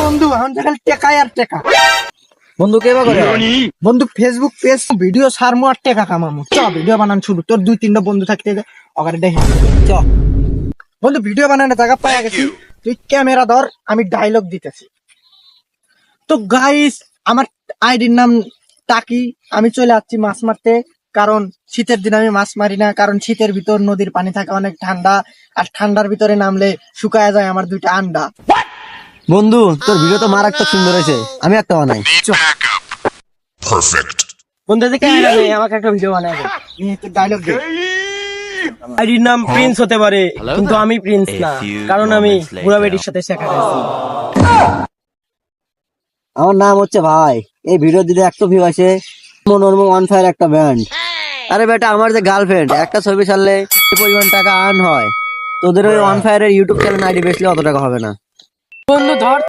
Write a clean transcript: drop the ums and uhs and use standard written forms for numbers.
বন্ধু এখন দেখাল টেকা আর টেকা। বন্ধু কে বা করে? বন্ধু ফেসবুক পেজ ভিডিও সারমু আর টেকা কামামু। চ ভিডিও বানান শুরু। তোর 2-3টা বন্ধু থাকতে ওখানে দেখে চ। বন্ধু ভিডিও বানানোর জায়গা পাইয়া গেছি, তুই ক্যামেরা ধর, আমি ডায়লগ দিতেছি। তো গাইস, আমার আইডির নাম টাকি। আমি চলে আসছি মাছ মারতে, কারণ শীতের দিন আমি মাছ মারি না, কারণ শীতের ভিতর নদীর পানি থাকে অনেক ঠান্ডা, আর ঠান্ডার ভিতরে নামলে শুকায় যায় আমার 2টা আন্ডা। বন্ধু তোর ভিডিও তো মারাত্মক সুন্দর হয়েছে, আমি একটা বানাই। Perfect. বন্ধু যে ক্যামেরা নেই, আমাকে একটা ভিডিও বানায় দে। ডায়লগ দে। আইডির নাম প্রিন্স হতে পারে, কিন্তু আমি প্রিন্স না, কারণ আমি বুড়া বেটির সাথে শেখা গেছি। আমার নাম হচ্ছে ভাই, এই ভিডিও দিতে 100 ভিউ আসে, মনোরম ওয়ান ফায়ার একটা ব্যান্ড। আরে বেটা, আমার যে গার্লফ্রেন্ড, একটা ছবি ছাড়লে এই পরিমাণ টাকা আর্ন হয়, তোদের ওই ওয়ান ফায়ারের ইউটিউব চ্যানেল আইডি বেচলে অত টাকা হবে না। বন্ধু ধর